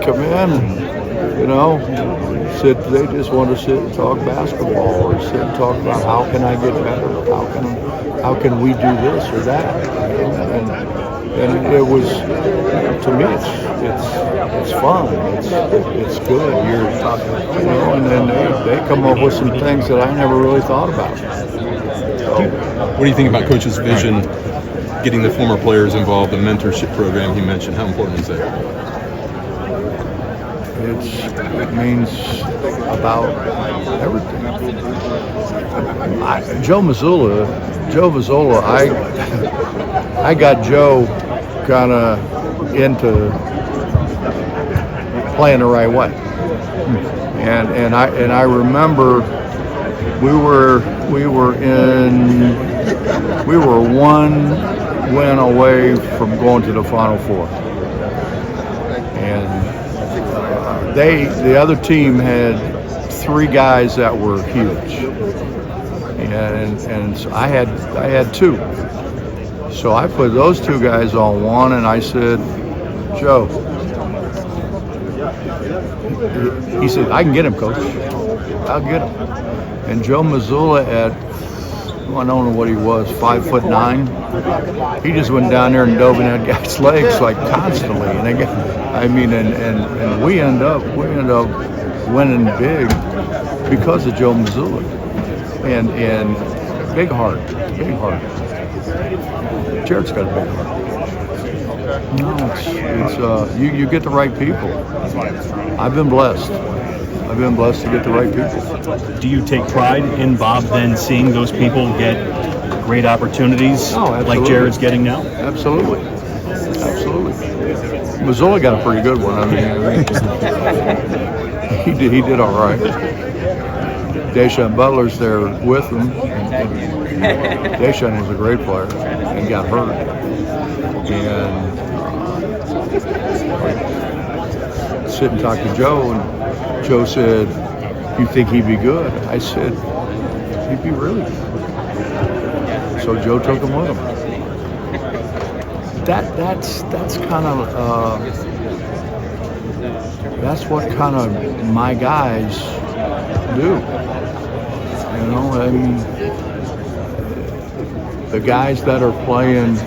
come in and, you know, sit. They just want to sit and talk basketball or sit and talk about how can I get better? How can we do this or that? And it was, to me, it's fun. It's good. You're talking, you know, and then they come up with some things that I never really thought about. What do you think about Coach's vision, getting the former players involved, the mentorship program he mentioned? How important is that? It means about everything. Joe Mazzulla, I got Joe kind of into playing the right way, and I remember we were one win away from going to the Final Four, and the other team had 3 guys that were huge, and so I had 2. So I put those 2 guys on one, and I said, Joe, he said, I can get him, Coach. I'll get him. And Joe Mazzulla at, I don't know what he was, 5'9". He just went down there and dove in that guy's legs like constantly. And again, I mean, and we end up winning big because of Joe Mazzulla. And big heart. Jerrod's got a big heart. No, you get the right people. I've been blessed to get the right people. Do you take pride in Bob then seeing those people get great opportunities like Jerrod's getting now? Absolutely. Mazzulla got a pretty good one. I mean, he did all right. Deshaun Butler's there with him. Deshaun was a great player and got hurt. And sit and talk to Joe, and Joe said, "You think he'd be good?" I said, "He'd be really good." So Joe took him with him. That's kind of that's what kind of my guys do. You know, I mean, the guys that are playing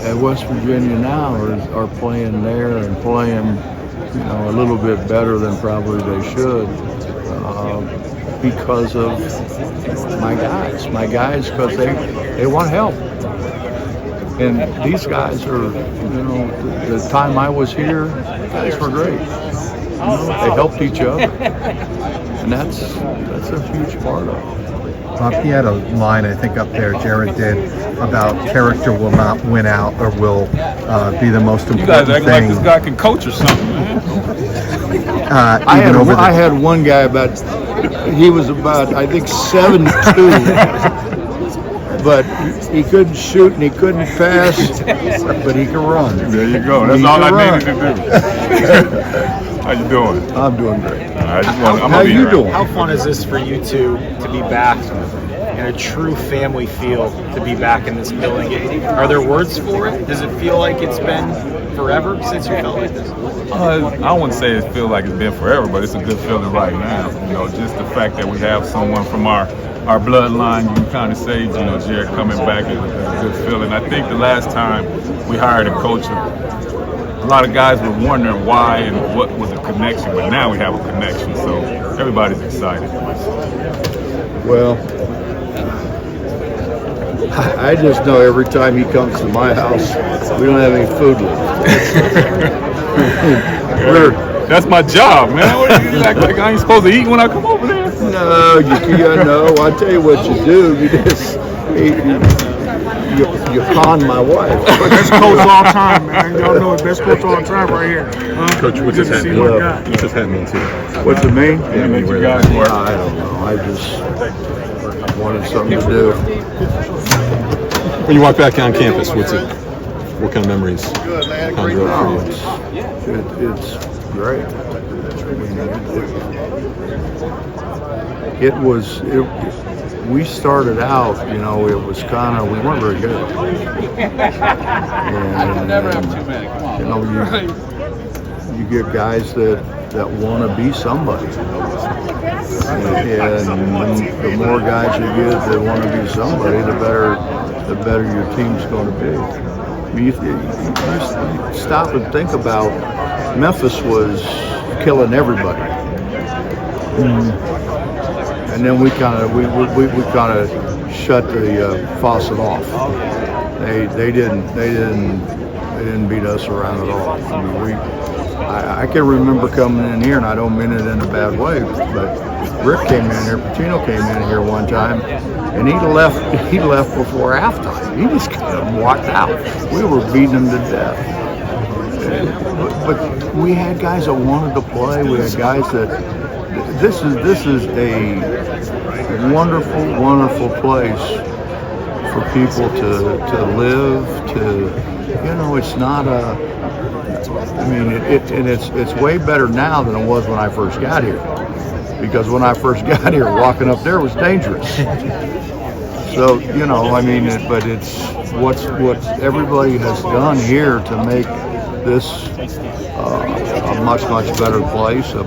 at West Virginia now are playing there and playing, you know, a little bit better than probably they should because of my guys, because they want help. And these guys are, you know, the time I was here, guys were great. You know, they helped each other, and that's a huge part of it. Bob, he had a line, I think, up there, Jerrod did, about character will not win out or will be the most important thing. You guys act like this guy can coach or something, man. I had one guy he was about, I think, 7'2", but he couldn't shoot and he couldn't pass, but he can run. There you go. That's all I needed to do. How you doing? I'm doing great. How you doing? How fun is this for you two to be back in a true family feel, to be back in this building? Are there words for it? Does it feel like it's been forever since you felt like this? I wouldn't say it feels like it's been forever, but it's a good feeling right now. You know, just the fact that we have someone from our bloodline, you can kind of say, you know, Jerrod coming back is a good feeling. I think the last time we hired a coach, a lot of guys were wondering why and what was the connection, but now we have a connection, so everybody's excited. Well, I just know every time he comes to my house, we don't have any food left. That's my job, man. What do you act like I ain't supposed to eat when I come over there? No, no. I tell you what you do. You just you con my wife. Best coach all time, man. Y'all know it. Best coach all time right here. Coach, what's his hat mean? What's his hat mean too? What's it mean? Yeah, make you guys work. I don't know. I just wanted something to do. When you walk back on campus, what kind of memories conjure up for you? It's great. We started out, you know, it was kind of, we weren't very good. And, Never have too many. Come on. You know, you get guys that want to be somebody, and the more guys you get that want to be somebody, the better your team's going to be. I mean, you stop and think about Memphis was killing everybody, and then we kind of shut the faucet off. They didn't beat us around at all. I mean, I can remember coming in here, and I don't mean it in a bad way, but Rick came in here, Pacino came in here one time, and he left before halftime. He just kind of walked out. We were beating him to death. But we had guys that wanted to play. We had guys that this is a wonderful, wonderful place for people to live. It's not a. I mean, it's way better now than it was when I first got here. Because when I first got here, walking up there was dangerous. So but it's what everybody has done here to make this a much better place, a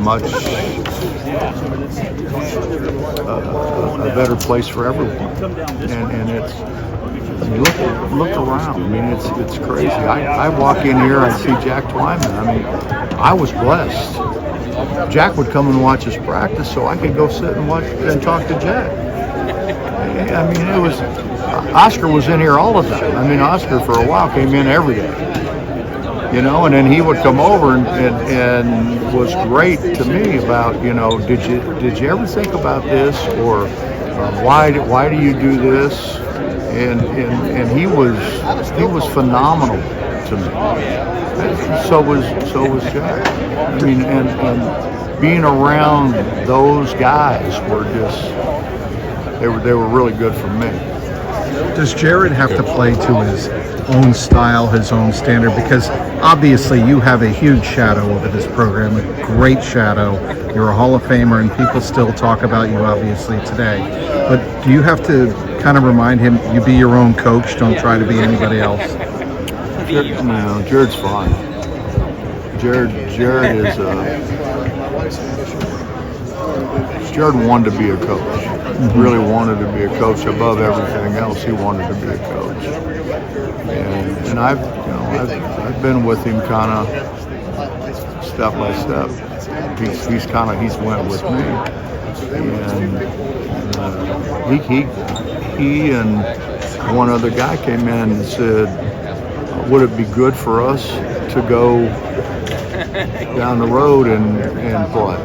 better place for everyone, and it's. Look around. I mean, it's crazy. I walk in here, I see Jack Twyman. I mean, I was blessed. Jack would come and watch us practice, so I could go sit and watch and talk to Jack. I mean, it was Oscar was in here all the time. I mean, Oscar for a while came in every day. And then he would come over and was great to me about, did you ever think about this, or why do you do this? And he was phenomenal to me. So was Jack. I mean, and being around those guys were just they were really good for me. Does Jerrod have to play to his own style, his own standard? Because obviously you have a huge shadow over this program, a great shadow. You're a Hall of Famer, and people still talk about you obviously today. But do you have to kind of remind him, you be your own coach, don't try to be anybody else? No, Jerrod's fine. Jerrod is Jerrod wanted to be a coach. Really wanted to be a coach above everything else. He wanted to be a coach, and I've been with him kind of step by step. He's went with me, and he and one other guy came in and said, would it be good for us to go down the road and play?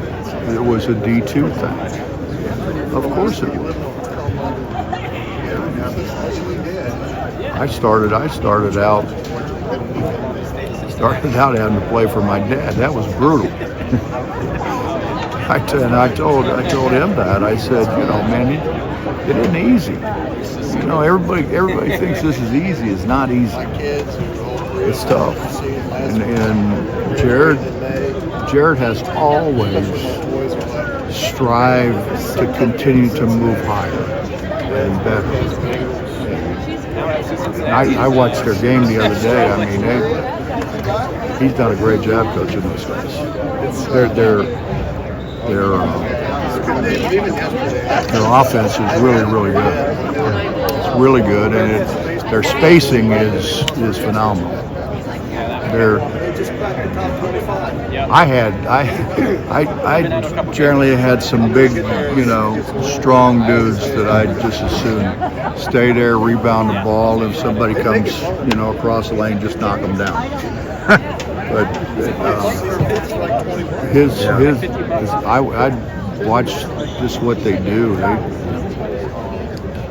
It was a D2 thing. Of course it would. I started out having to play for my dad. That was brutal. I told him that. I said, man, it isn't easy. Everybody thinks this is easy. It's not easy. It's tough. And Jerrod has always strived to continue to move higher and better. I watched their game the other day. I mean, he's done a great job coaching those guys. Their offense is really good. It's really good, and their spacing is phenomenal. I generally had some big, strong dudes that I'd just as soon stay there, rebound the ball, and if somebody comes, across the lane, just knock them down. But I watch just what they do.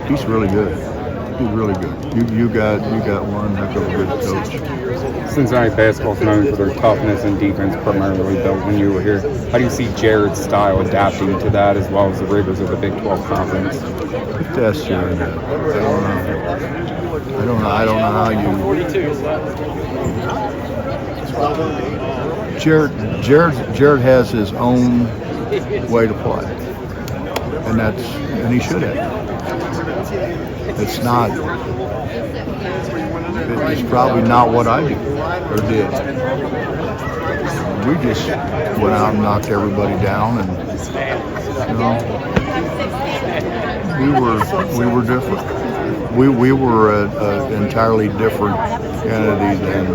He's really good. He's really good. You got one heck of a good coach. Cincinnati basketball is known for their toughness and defense, primarily built when you were here. How do you see Jerrod's style adapting to that, as well as the rigors of the Big 12 Conference? That's Jerrod. I don't know how you. Jerrod has his own way to play, and he should have. It's probably not what I do or did. we just went out and knocked everybody down, and we were different. We were an entirely different entity than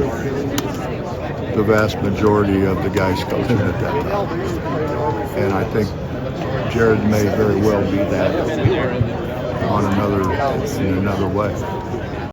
the vast majority of the guys coaching at that time. And I think Jerrod may very well be that in another way.